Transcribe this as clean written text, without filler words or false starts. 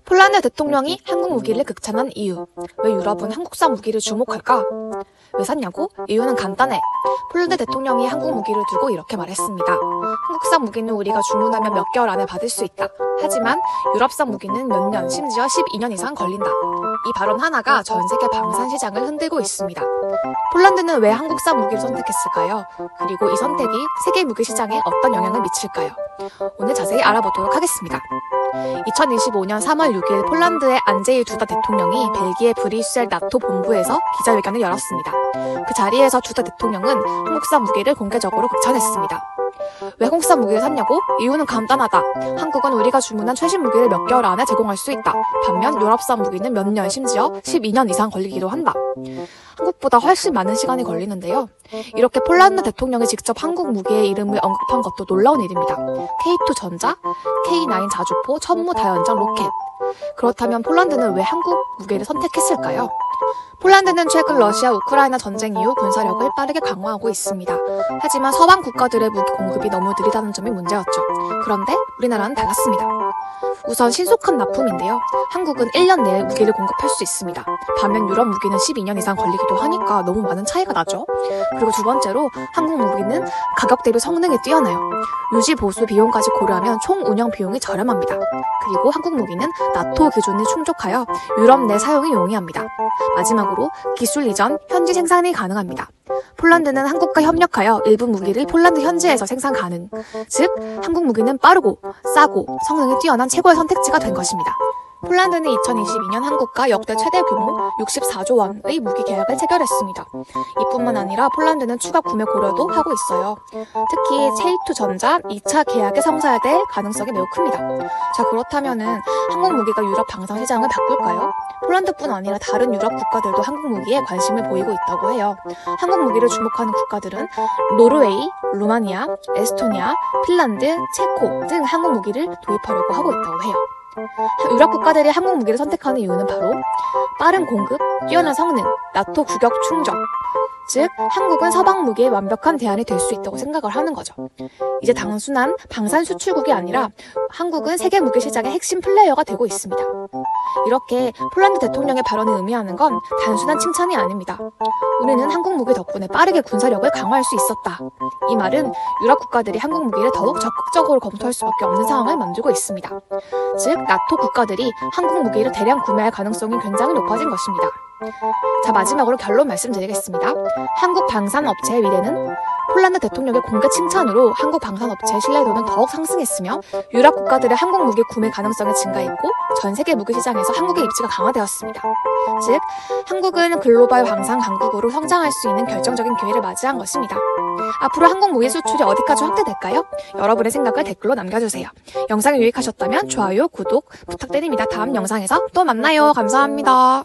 폴란드 대통령이 한국 무기를 극찬한 이유. 왜 유럽은 한국산 무기를 주목할까? 왜 샀냐고? 이유는 간단해. 폴란드 대통령이 한국 무기를 두고 이렇게 말했습니다. 한국산 무기는 우리가 주문하면 몇 개월 안에 받을 수 있다. 하지만 유럽산 무기는 몇 년, 심지어 12년 이상 걸린다. 이 발언 하나가 전 세계 방산 시장을 흔들고 있습니다. 폴란드는 왜 한국산 무기를 선택했을까요? 그리고 이 선택이 세계 무기 시장에 어떤 영향을 미칠까요? 오늘 자세히 알아보도록 하겠습니다. 2025년 3월 6일 폴란드의 안제이 두다 대통령이 벨기에 브뤼셀 나토 본부에서 기자회견을 열었습니다. 그 자리에서 두다 대통령은 한국산 무기를 공개적으로 극찬했습니다. 왜 한국산 무기를 샀냐고? 이유는 간단하다. 한국은 우리가 주문한 최신 무기를 몇 개월 안에 제공할 수 있다. 반면 유럽산 무기는 몇 년, 심지어 12년 이상 걸리기도 한다. 한국보다 훨씬 많은 시간이 걸리는데요. 이렇게 폴란드 대통령이 직접 한국 무기의 이름을 언급한 것도 놀라운 일입니다. K2 전자, K9 자주포, 천무 다연장 로켓. 그렇다면 폴란드는 왜 한국 무기를 선택했을까요? 폴란드는 최근 러시아 우크라이나 전쟁 이후 군사력을 빠르게 강화하고 있습니다. 하지만 서방 국가들의 무기 공급이 너무 느리다는 점이 문제였죠. 그런데 우리나라는 달랐습니다. 우선 신속한 납품인데요. 한국은 1년 내에 무기를 공급할 수 있습니다. 반면 유럽 무기는 12년 이상 걸리기도 하니까 너무 많은 차이가 나죠. 그리고 두 번째로 한국 무기는 가격 대비 성능이 뛰어나요. 유지 보수 비용까지 고려하면 총 운영 비용이 저렴합니다. 그리고 한국 무기는 나토 기준을 충족하여 유럽 내 사용이 용이합니다. 마지막으로 기술 이전, 현지 생산이 가능합니다. 폴란드는 한국과 협력하여 일부 무기를 폴란드 현지에서 생산 가능. 즉, 한국 무기는 빠르고 싸고 성능이 뛰어난 최고의 선택지가 된 것입니다. 폴란드는 2022년 한국과 역대 최대 규모 64조 원의 무기 계약을 체결했습니다. 이뿐만 아니라 폴란드는 추가 구매 고려도 하고 있어요. 특히 K2 전자 2차 계약에 성사될 가능성이 매우 큽니다. 자, 그렇다면은 한국 무기가 유럽 방산 시장을 바꿀까요? 폴란드뿐 아니라 다른 유럽 국가들도 한국 무기에 관심을 보이고 있다고 해요. 한국 무기를 주목하는 국가들은 노르웨이, 루마니아, 에스토니아, 핀란드, 체코 등 한국 무기를 도입하려고 하고 있다고 해요. 유럽 국가들이 한국 무기를 선택하는 이유는 바로 빠른 공급, 뛰어난 성능, 나토 구격 충족. 즉, 한국은 서방 무기의 완벽한 대안이 될 수 있다고 생각을 하는 거죠. 이제 단순한 방산 수출국이 아니라 한국은 세계 무기 시장의 핵심 플레이어가 되고 있습니다. 이렇게 폴란드 대통령의 발언이 의미하는 건 단순한 칭찬이 아닙니다. 우리는 한국 무기 덕분에 빠르게 군사력을 강화할 수 있었다. 이 말은 유럽 국가들이 한국 무기를 더욱 적극적으로 검토할 수밖에 없는 상황을 만들고 있습니다. 즉, 나토 국가들이 한국 무기를 대량 구매할 가능성이 굉장히 높아진 것입니다. 자, 마지막으로 결론 말씀드리겠습니다. 한국 방산업체의 미래는 폴란드 대통령의 공개 칭찬으로 한국 방산업체의 신뢰도는 더욱 상승했으며 유럽 국가들의 한국 무기 구매 가능성이 증가했고 전 세계 무기 시장에서 한국의 입지가 강화되었습니다. 즉, 한국은 글로벌 방산 강국으로 성장할 수 있는 결정적인 기회를 맞이한 것입니다. 앞으로 한국 무기 수출이 어디까지 확대될까요? 여러분의 생각을 댓글로 남겨주세요. 영상이 유익하셨다면 좋아요, 구독 부탁드립니다. 다음 영상에서 또 만나요. 감사합니다.